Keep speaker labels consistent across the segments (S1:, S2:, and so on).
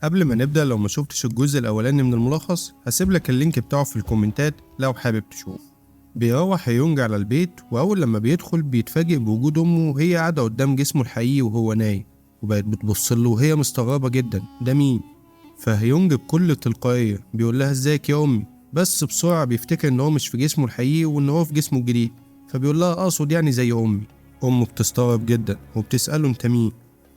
S1: قبل ما نبدأ، لو ما شفتش الجزء الأولاني من الملخص هسيب لك اللينك بتاعه في الكومنتات لو حابب تشوف. بيروح هيونج على البيت، وأول لما بيدخل بيتفاجئ بوجود أمه وهي قاعدة قدام جسمه الحقيقي وهو نايم، وبقت بتبصله وهي مستغربة جدا ده مين؟ فهيونج بكل تلقائية بيقول لها ازيك يا أمي، بس بسرعة بيفتكر إن هو مش في جسمه الحقيقي وإن هو في جسمه الجديد، فبيقول لها أقصد يعني زي أمي. أمه بتستغرب جدا وبتسأله أنت مين؟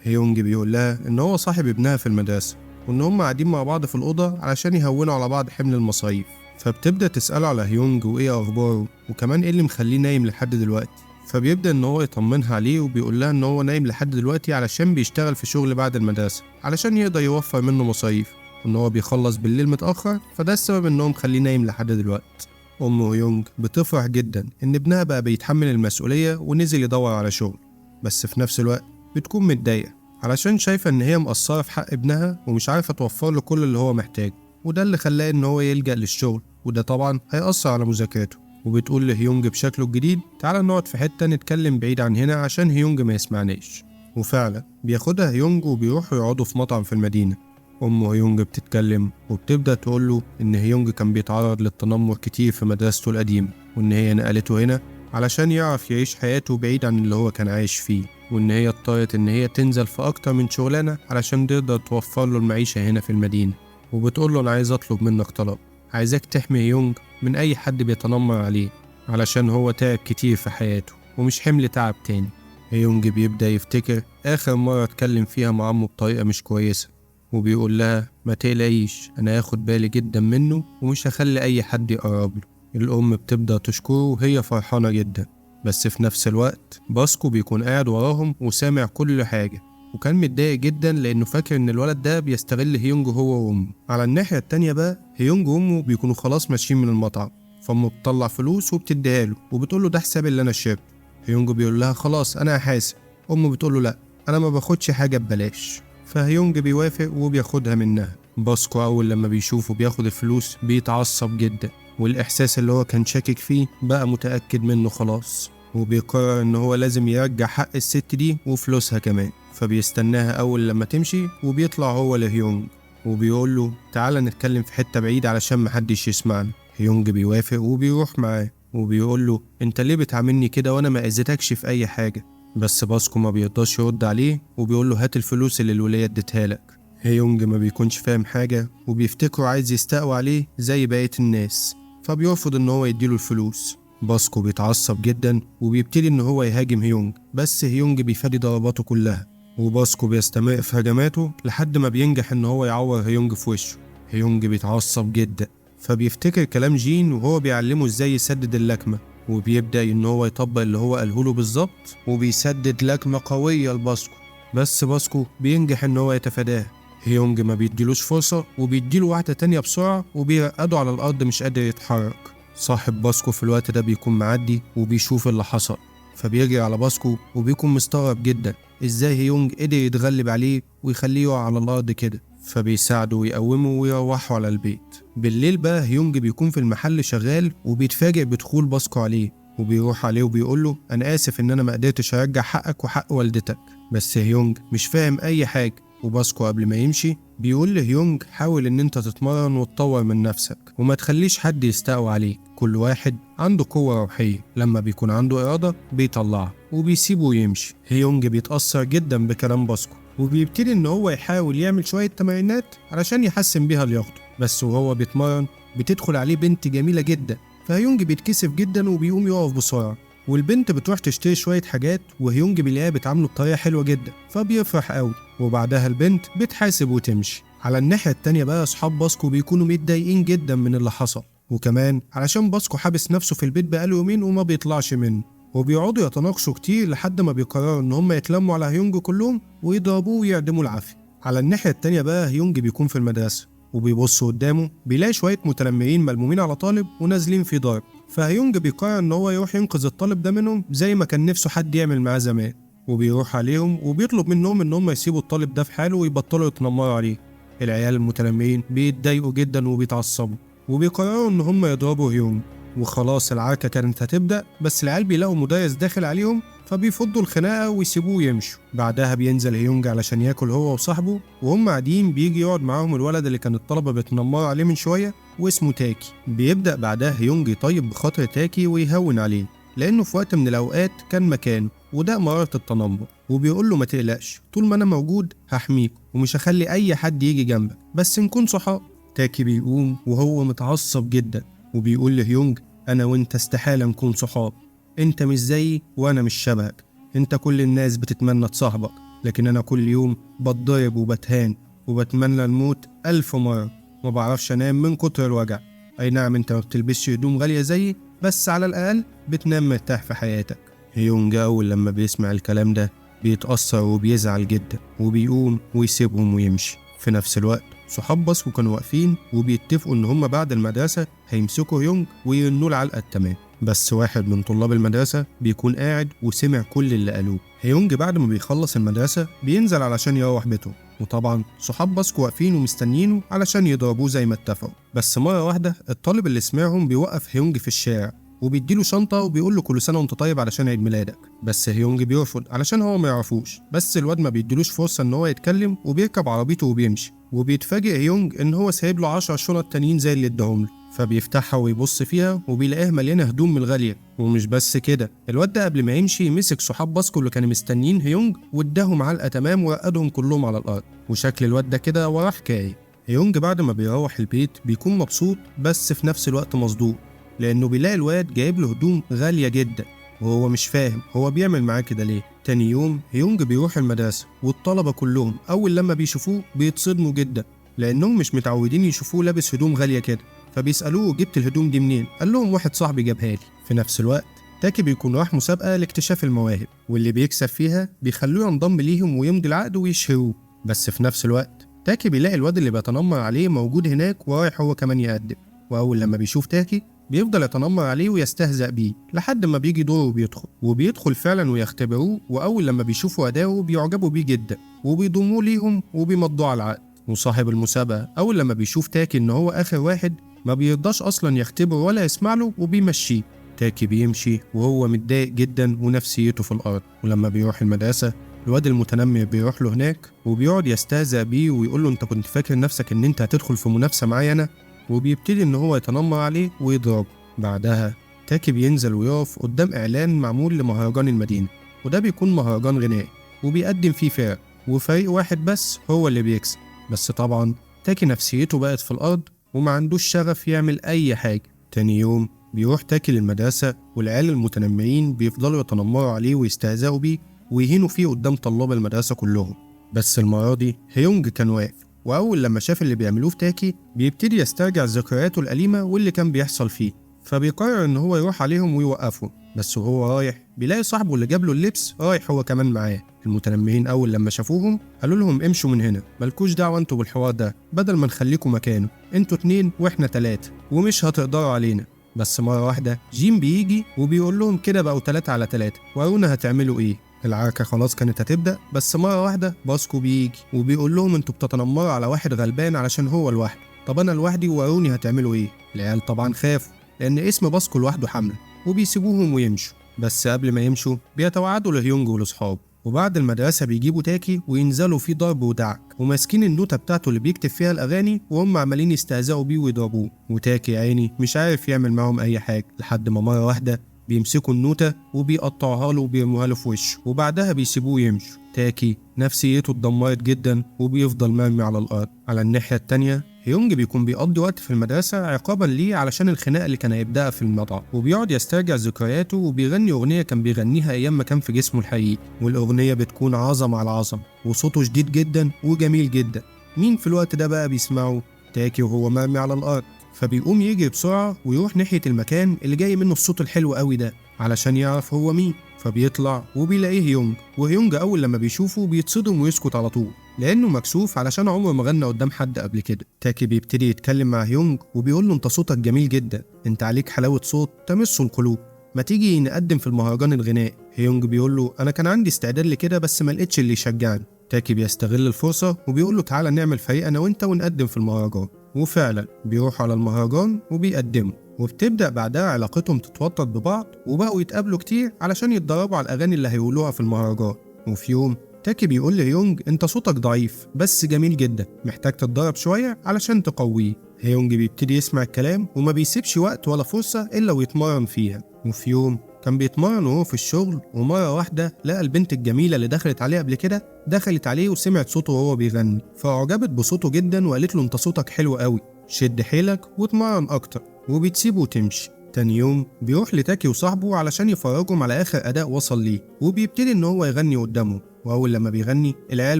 S1: هيونج بيقول لها إن هو صاحب ابنها في المدرسة، وإن هم قاعدين مع بعض في الأوضة علشان يهونوا على بعض حمل المصاريف. فبتبدأ تسأله على هيونج وإيه أخباره، وكمان إيه اللي مخليه نايم لحد دلوقتي. فبيبدأ إن هو يطمنها عليه وبيقول لها إن هو نايم لحد دلوقتي علشان بيشتغل في شغل بعد المدرسة علشان يقدر يوفر منه مصاريف، وإن هو بيخلص بالليل متأخر، فده السبب إن هو مخليه نايم لحد دلوقتي. أم هيونج بتفرح جدا إن ابنها بقى بيتحمل المسؤولية ونزل يدور على شغل، بس في نفس الوقت بتكون متضايقة علشان شايفة إن هي مقصرة في حق ابنها ومش عارفة توفر له كل اللي هو محتاجه، وده اللي خلاه إن هو يلجأ للشغل، وده طبعا هيأثر على مذاكرته. وبتقول لهيونج بشكله الجديد تعالى نقعد في حتة نتكلم بعيد عن هنا عشان هيونج ما يسمعناش. وفعلا بياخدها هيونج وبيروحوا يقعدوا في مطعم في المدينة. أم هيونج بتتكلم وبتبدأ تقوله إن هيونج كان بيتعرض للتنمر كتير في مدرسته القديمة، وإن هي نقلته هنا علشان يعرف يعيش حياته بعيد عن اللي هو كان عايش فيه، وإن هي اضطرت إن هي تنزل في أكتر من شغلانة علشان تقدر توفر له المعيشة هنا في المدينة. وبتقول له أنا عايز أطلب منك طلب، عايزاك تحمي هيونج من أي حد بيتنمر عليه علشان هو تعب كتير في حياته ومش حمل تعب تاني. هيونج بيبدأ يفتكر آخر مرة اتكلم فيها مع أمه بطريقة مش كويسة، وبيقول لها ما تقلقيش أنا هاخد بالي جدا منه ومش هخلي أي حد يقرب له. الأم بتبدأ تشكره وهي فرحانة جدا، بس في نفس الوقت باسكو بيكون قاعد وراهم وسامع كل حاجة، وكان متضايق جدا لأنه فاكر إن الولد ده بيستغل هيونج هو وأمه. على الناحية التانية بقى هيونج وأمه بيكونوا خلاص ماشيين من المطعم، فأمه بتطلع فلوس وبتديها له وبتقول له ده حساب اللي أنا شربته. هيونج بيقول لها خلاص أنا هحاسب. أمه بتقول له لأ أنا ما باخدش حاجة ببلاش، فهيونج بيوافق وبياخدها منها. باسكو أول لما بيشوفه بياخد الفلوس بيتعصب جدا، والإحساس اللي هو كان شاكك فيه بقى متأكد منه خلاص، وبيقرر إن هو لازم يرجع حق الست دي وفلوسها كمان. فبيستناها أول لما تمشي وبيطلع هو لهيونج وبيقول له تعالى نتكلم في حتة بعيد علشان محدش يسمعنا. هيونج بيوافق وبيروح معاه وبيقول له انت ليه بتعاملني كده وانا ما اذيتكش في اي حاجة، بس باسكو ما بيرضاش يرد عليه وبيقول له هات الفلوس اللي الولية اديتها لك. هيونج ما بيكونش فاهم حاجة وبيفتكره عايز يستقوى عليه زي بقية الناس، فبيرفض ان هو يديله الفلوس. باسكو بيتعصب جدا وبيبتدي ان هو يهاجم هيونج، بس هيونج بيفادي ضرباته كلها، وباسكو بيستمر في هجماته لحد ما بينجح ان هو يعور هيونج في وشه. هيونج بيتعصب جدا فبيفتكر كلام جين وهو بيعلمه ازاي يسدد اللكمة، وبيبدأ ان هو يطبق اللي هو قاله له بالظبط وبيسدد لكمة قوية لباسكو، بس باسكو بينجح ان هو يتفاداها. هيونج ما بيديلوش فرصة وبيديله واحدة تانية بسرعة وبيرقده على الأرض مش قادر يتحرك. صاحب باسكو في الوقت ده بيكون معدي وبيشوف اللي حصل، فبيجري على باسكو وبيكون مستغرب جدا ازاي هيونج قدر يتغلب عليه ويخليه يقع على الأرض كده، فبيساعده ويقومه ويروحوا على البيت. بالليل بقى هيونج بيكون في المحل شغال وبيتفاجئ بدخول باسكو عليه، وبيروح عليه وبيقول له انا اسف ان انا ما قدرتش ارجع حقك وحق والدتك، بس هيونج مش فاهم اي حاجه. وباسكو قبل ما يمشي بيقول لهيونج حاول ان انت تتمرن وتطور من نفسك وما تخليش حد يستقوى عليك، كل واحد عنده قوه روحيه لما بيكون عنده اراده بيطلعها، وبيسيبه ويمشي. هيونج بيتاثر جدا بكلام باسكو وبيبتدي ان هو يحاول يعمل شويه تمارينات علشان يحسن بيها لياقته، بس وهو بيتمرن بتدخل عليه بنت جميله جدا، فهيونج بيتكسف جدا وبيقوم يقف بسرعه، والبنت بتروح تشتري شويه حاجات وهيونج بيلاقيها بتعامله بطريقه حلوه جدا فبيفرح قوي، وبعدها البنت بتحاسب وتمشي. على الناحيه التانيه بقى اصحاب باسكو بيكونوا متضايقين جدا من اللي حصل، وكمان علشان باسكو حابس نفسه في البيت بقاله يومين وما بيطلعش منه، وبيقعدوا يتناقشوا كتير لحد ما بيقرروا ان هم يتلموا على هيونج كلهم ويضربوه ويعدموا العافيه. على الناحيه التانيه بقى هيونج بيكون في المدرسه وبيبص قدامه بيلاقي شويه متنمرين ملمومين على طالب ونازلين في ضرب، فهيونج بيقرر ان هو يروح ينقذ الطالب ده منهم زي ما كان نفسه حد يعمل معاه زمان، وبيروح عليهم وبيطلب منهم ان هم يسيبوا الطالب ده في حاله ويبطلوا يتنمروا عليه. العيال المتنمرين بيتضايقوا جدا وبيتعصبوا وبيقرروا ان هم يضربوا هيونج، وخلاص العركه كانت هتبدا، بس العيال بيلاقوا مدرس داخل عليهم فبيفضوا الخناقة ويسيبوه يمشوا. بعدها بينزل هيونج علشان ياكل هو وصاحبه، وهم قاعدين بيجي يقعد معاهم الولد اللي كان الطلبة بيتنمروا عليه من شوية واسمه تاكي. بيبدأ بعدها هيونج يطيب بخاطر تاكي ويهون عليه، لأنه في وقت من الأوقات كان مكانه وده مرارة التنمر، وبيقول له ما تقلقش، طول ما أنا موجود هحميك ومش هخلي أي حد يجي جنبك، بس نكون صحاب. تاكي بيقوم وهو متعصب جدا وبيقول لهيونج أنا وأنت استحالة نكون صحاب، أنت مش زيي وأنا مش شبهك، أنت كل الناس بتتمنى تصاحبك، لكن أنا كل يوم بتضرب وبتهان وبتمنى الموت 1000 مرة، ما بعرفش أنام من كتر الوجع. أي نعم أنت ما بتلبسش هدوم غالية زيي، بس على الأقل بتنام مرتاح في حياتك. هيونج أول لما بيسمع الكلام ده بيتأثر وبيزعل جدا وبيقوم ويسيبهم ويمشي. في نفس الوقت صحاب باسكو كانوا واقفين وبيتفقوا إن هما بعد المدرسة هيمسكوا هيونج ويرنوا له علقة التمام، بس واحد من طلاب المدرسة بيكون قاعد وسمع كل اللي قالوه. هيونج بعد ما بيخلص المدرسة بينزل علشان يروح بيته، وطبعا صحاب باسكو واقفين ومستنيينه علشان يضربوه زي ما اتفقوا. بس مرة واحدة الطالب اللي سمعهم بيوقف هيونج في الشارع وبيديله شنطة وبيقول له كل سنة وانت طيب علشان عيد ميلادك، بس هيونج بيرفض علشان هو ما يعرفوش. بس الواد ما بيديلوش فرصة ان هو يتكلم وبيركب عربيته وبيمشي، وبيتفاجئ هيونج ان هو سايب له 10 شنط تانيين زي اللي اداهم له، فبيفتحها ويبص فيها وبيلاقيها مليانة هدوم من الغالية. ومش بس كده، الواد ده قبل ما يمشي مسك صحاب باسكو اللي كانوا مستنيين هيونج واداهم علقة تمام ورقدهم كلهم على الأرض، وشكل الواد ده كده وراه حكاية. هيونج بعد ما بيروح البيت بيكون مبسوط بس في نفس الوقت مصدوم، لأنه بيلاقي الواد جايب له هدوم غالية جدا وهو مش فاهم هو بيعمل معاه كده ليه. تاني يوم هيونج بيروح المدرسة والطلبة كلهم أول لما بيشوفوه بيتصدموا جدا، لأنهم مش متعودين يشوفوه لابس هدوم غالية كده، فبيسألوه جبت الهدوم دي منين؟ قال لهم واحد صاحبي جابها لي. في نفس الوقت تاكي بيكون راح مسابقة لاكتشاف المواهب، واللي بيكسب فيها بيخلوه ينضم ليهم ويمضي العقد ويشهروه. بس في نفس الوقت تاكي بيلاقي الواد اللي بيتنمر عليه موجود هناك ورايح هو كمان يقدم، وأول لما بيشوف تاكي بيفضل يتنمر عليه ويستهزأ بيه لحد ما بيجي دوره وبيدخل فعلا ويختبروه، وأول لما بيشوفوا أداؤه بيعجبوا بيه جدا وبيضموه ليهم وبيمضوا على العقد. وصاحب المسابقة أول لما بيشوف تاكي إن هو آخر واحد ما بيرضاش أصلا يختبره ولا يسمع له وبيمشيه. تاكي بيمشي وهو متضايق جدا ونفسيته في الأرض، ولما بيروح المدرسة الواد المتنمر بيروح له هناك وبيقعد يستهزأ بيه ويقول له أنت كنت فاكر نفسك إن أنت هتدخل في منافسة معايا أنا، وبيبتدي إن هو يتنمر عليه ويضربه. بعدها تاكي بينزل ويقف قدام إعلان معمول لمهرجان المدينة، وده بيكون مهرجان غنائي وبيقدم فيه فرق، وفريق واحد بس هو اللي بيكسب. بس طبعا تاكي نفسيته بقت في الأرض وما عندوش شغف يعمل أي حاجة. تاني يوم بيروح تاكي للمدرسة والعيال المتنمرين بيفضلوا يتنمروا عليه ويستهزئوا بيه ويهينوا فيه قدام طلاب المدرسة كلهم. بس المرة دي هيونج كان واقف، وأول لما شاف اللي بيعملوه في تاكي بيبتدي يسترجع ذكرياته الأليمة واللي كان بيحصل فيه، فبيقرر إن هو يروح عليهم ويوقفهم. بس وهو رايح بيلاقي صاحبه اللي جاب له اللبس رايح هو كمان معاه. المتنمرين أول لما شافوهم قالوا لهم امشوا من هنا، ملكوش دعوة انتوا بالحوار ده، بدل ما نخليكم مكانه، انتوا 2 واحنا 3 ومش هتقدروا علينا. بس مرة واحدة جيم بيجي وبيقول لهم كده بقوا 3 على 3، ورونا هتعملوا ايه. العركة خلاص كانت هتبدأ، بس مرة واحدة باسكو بيجي وبيقول لهم انتوا بتتنمروا على واحد غلبان علشان هو لوحده، طب انا لوحدي ووروني هتعملوا ايه. العيال طبعا خافوا لان اسم باسكو لوحده حملة، وبيسيبوهم ويمشوا. بس قبل ما يمشوا بيتوعدوا لهيونج ولاصحابه، وبعد المدرسة بيجيبوا تاكي وينزلوا فيه ضرب ودعك وماسكين النوتة بتاعته اللي بيكتب فيها الأغاني وهم عمالين يستهزئوا بيه ويضربوه. وتاكي عيني مش عارف يعمل معهم أي حاجة، لحد ما مرة واحدة بيمسكوا النوتة وبيقطعوها له وبيرموها له في وشه، وبعدها بيسيبوه يمشوا. تاكي نفسيته اتدمرت جدا وبيفضل مرمي على الأرض. على الناحية التانية هيونج بيكون بيقضي وقت في المدرسة عقابا ليه علشان الخناقة اللي كان هيبدأها في المطعم، وبيقعد يسترجع ذكرياته وبيغني أغنية كان بيغنيها أيام ما كان في جسمه الحقيقي، والأغنية بتكون عظمة على عظمة وصوته شديد جدا وجميل جدا. مين في الوقت ده بقى بيسمعه؟ تاكي وهو مرمي على الأرض، فبيقوم يجري بسرعة ويروح ناحية المكان اللي جاي منه الصوت الحلو قوي ده علشان يعرف هو مين. فبيطلع وبيلاقيه هيونج، وهيونج أول لما بيشوفه بيتصدم ويسكت على طول لأنه مكسوف علشان عمره ما غنى قدام حد قبل كده. تاكي بيبتدي يتكلم مع هيونج وبيقول له أنت صوتك جميل جدا، أنت عليك حلاوة صوت تمس القلوب، ما تيجي نقدم في المهرجان الغنائي. هيونج بيقول له أنا كان عندي استعداد لكده بس ما لقيتش اللي يشجعني. تاكي بيستغل الفرصة وبيقول له تعالى نعمل فريق أنا وأنت ونقدم في المهرجان، وفعلا بيروحوا على المهرجان وبيقدموا. وبتبدأ بعدها علاقتهم تتوطد ببعض، وبقوا يتقابلوا كتير علشان يتدربوا على الأغاني اللي هيقولوها في المهرجان. وفي يوم تاكي بيقول لهيونج انت صوتك ضعيف بس جميل جدا، محتاج تتدرب شوية علشان تقويه. هيونج بيبتدي يسمع الكلام وما بيسيبش وقت ولا فرصة إلا ويتمرن فيها. وفي يوم كان بيتمرن وهو في الشغل، ومرة واحدة لقى البنت الجميلة اللي دخلت عليه قبل كده دخلت عليه وسمعت صوته وهو بيغني، فأعجبت بصوته جدا وقالت له انت صوتك حلو قوي، شد حيلك واتمرن أكتر، وبتسيبه وتمشي. تاني يوم بيروح لتاكي وصاحبه علشان يفرجهم على آخر أداء وصل ليه، وبيبتدي إن هو يغني قدامهم. وأول لما بيغني العيال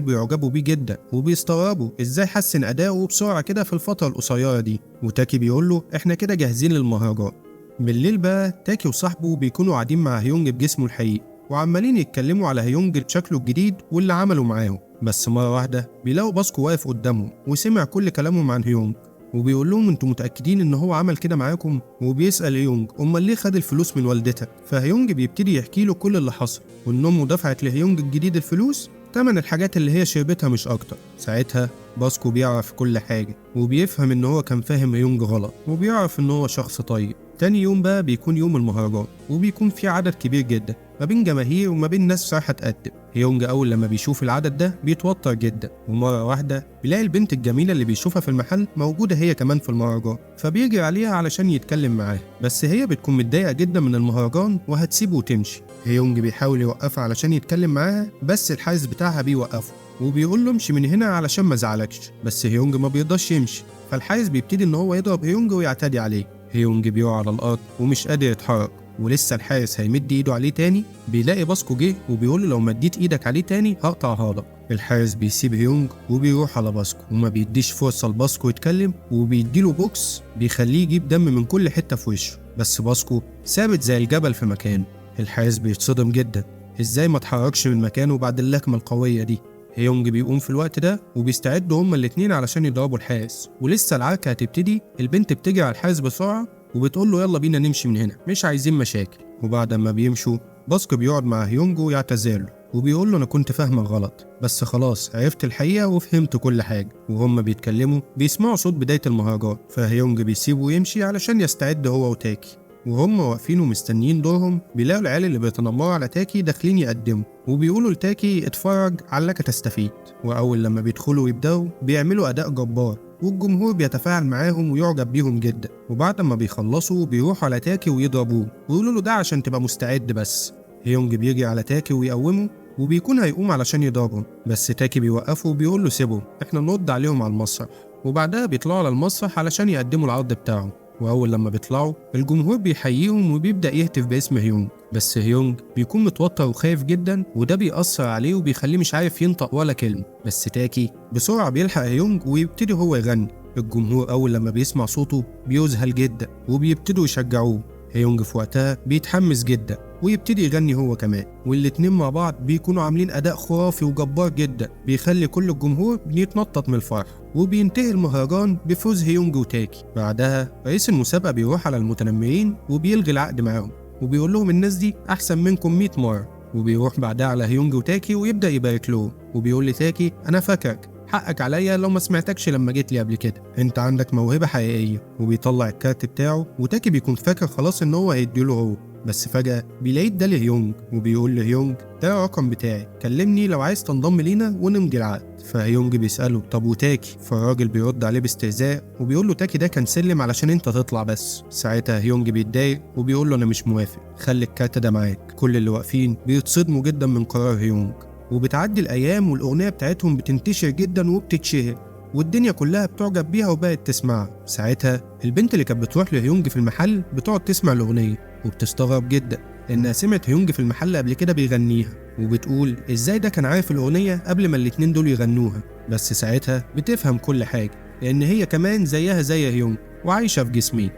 S1: بيعجبوا بيه جدا وبيستغربوا إزاي حسن أداؤه بسرعة كده في الفترة القصيرة دي. وتاكي بيقول له إحنا كده جاهزين للمهرجان. بالليل بقى تاكي وصاحبه بيكونوا قاعدين مع هيونج بجسمه الحقيقي وعمالين يتكلموا على هيونج بشكله الجديد واللي عمله معاهم. بس مرة واحدة بيلاقوا باسكو واقف قدامهم وسمع كل كلامهم عن هيونج، وبيقول لهم انتوا متأكدين ان هو عمل كده معاكم؟ وبيسأل هيونج امال ليه خد الفلوس من والدتك؟ فهيونج بيبتدي يحكي له كل اللي حصل، وان امه دفعت لهيونج الجديد الفلوس تمن الحاجات اللي هي شربتها مش اكتر. ساعتها باسكو بيعرف كل حاجة وبيفهم ان هو كان فاهم هيونج غلط، وبيعرف ان هو شخص طيب. تاني يوم بقى بيكون يوم المهرجان، وبيكون في عدد كبير جدا ما بين جماهير وما بين ناس رايحة تقدم. هيونج أول لما بيشوف العدد ده بيتوتر جدا، ومرة واحدة بيلاقي البنت الجميلة اللي بيشوفها في المحل موجودة هي كمان في المهرجان، فبيجري عليها علشان يتكلم معاها، بس هي بتكون متضايقة جدا من المهرجان وهتسيبه وتمشي. هيونج بيحاول يوقفها علشان يتكلم معاها، بس الحارس بتاعها بيوقفه وبيقول له امشي من هنا علشان ما زعلكش، بس هيونج ما بيرضاش يمشي. فالحارس بيبتدي ان هو يضرب هيونج ويعتدي عليه. هيونج بيقع على الارض ومش قادر يتحرك، ولسه الحارس هيمد ايده عليه تاني بيلاقي باسكو جه وبيقول له لو مديت ايدك عليه تاني هقطعها لك. الحارس بيسيب هيونج وبيروح على باسكو وما بيديش فرصه لباسكو يتكلم، وبيديله بوكس بيخليه يجيب دم من كل حته في وشه، بس باسكو ثابت زي الجبل في مكانه. الحارس بيتصدم جدا، ازاي ما اتحركش من مكانه بعد اللكمه القويه دي؟ هيونج بيقوم في الوقت ده وبيستعدوا هما الاتنين علشان يضربوا الحارس، ولسه العركه هتبتدي البنت بتجري على الحارس بسرعه وبتقول له يلا بينا نمشي من هنا، مش عايزين مشاكل. وبعد ما بيمشوا باسكو بيقعد مع هيونج ويعتذر له وبيقول له انا كنت فاهمك غلط، بس خلاص عرفت الحقيقه وفهمت كل حاجه. وهم بيتكلموا بيسمعوا صوت بدايه المهرجان، فهيونج بيسيبه ويمشي علشان يستعد هو وتاكي. وهم واقفين ومستنيين دورهم بيلاقوا العيال اللي بيتنمروا على تاكي داخلين يقدموا، وبيقولوا لتاكي اتفرج علك تستفيد. واول لما بيدخلوا ويبداوا بيعملوا اداء جبار، والجمهور بيتفاعل معاهم ويعجب بيهم جدا. وبعد ما بيخلصوا بيروحوا على تاكي ويضربوه ويقولوا له ده عشان تبقى مستعد بس. هيونج بيجي على تاكي ويقومه وبيكون هيقوم علشان يضربهم، بس تاكي بيوقفه وبيقول له سيبهم احنا نرد عليهم على المسرح. وبعدها بيطلعوا على المسرح علشان يقدموا العرض بتاعهم، وأول لما بيطلعوا الجمهور بيحييهم وبيبدأ يهتف باسم هيونج، بس هيونج بيكون متوتر وخايف جدا وده بيأثر عليه وبيخليه مش عارف ينطق ولا كلمة. بس تاكي بسرعة بيلحق هيونج ويبتدي هو يغني. الجمهور أول لما بيسمع صوته بيذهل جدا وبيبتدوا يشجعوه. هيونج في وقتها بيتحمس جدا ويبتدي يغني هو كمان، والاتنين مع بعض بيكونوا عاملين أداء خرافي وجبار جدا بيخلي كل الجمهور بيتنطط من الفرح. وبينتهي المهرجان بفوز هيونج وتاكي. بعدها رئيس المسابقة بيروح على المتنمرين وبيلغي العقد معاهم وبيقول لهم الناس دي أحسن منكم 100 مرة. وبيروح بعدها على هيونج وتاكي ويبدأ يبارك لهم وبيقول لتاكي أنا فاكرك، حقك عليا لو ما سمعتكش لما جيت لي قبل كده، انت عندك موهبة حقيقية. وبيطلع الكارت بتاعه وتاكي بيكون فاكر خلاص ان هو هيديله هو، بس فجأة بيلاقيه ده لهيونج وبيقول لهيونج ده الرقم بتاعي، كلمني لو عايز تنضم لينا ونمضي العقد. فهيونج بيسأله طب وتاكي؟ فالراجل بيرد عليه باستهزاء وبيقول له تاكي ده كان سلم علشان انت تطلع بس. ساعتها هيونج بيتضايق وبيقول له انا مش موافق، خلي الكارت ده معاك. كل اللي واقفين بيتصدموا جدا من قرار هيونج. وبتعدي الأيام والأغنية بتاعتهم بتنتشر جدا وبتتشهر والدنيا كلها بتعجب بيها وبقت تسمعها. ساعتها البنت اللي كانت بتروح لهيونج في المحل بتقعد تسمع الأغنية وبتستغرب جدا لأنها سمعت هيونج في المحل قبل كده بيغنيها، وبتقول إزاي ده كان عارف الأغنية قبل ما الاتنين دول يغنوها. بس ساعتها بتفهم كل حاجة لأن هي كمان زيها زي هيونج وعايشة في جسمين.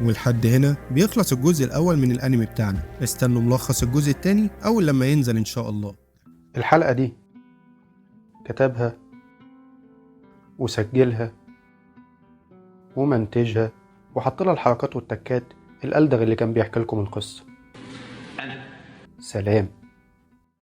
S1: ولحد هنا بيخلص الجزء الأول من الأنمي بتاعنا. استنوا ملخص الجزء التاني أول لما ينزل إن شاء الله.
S2: الحلقة دي كتبها وسجلها ومنتجها وحط لها الحركات والتكات الألدغ اللي كان بيحكي لكم القصة. سلام.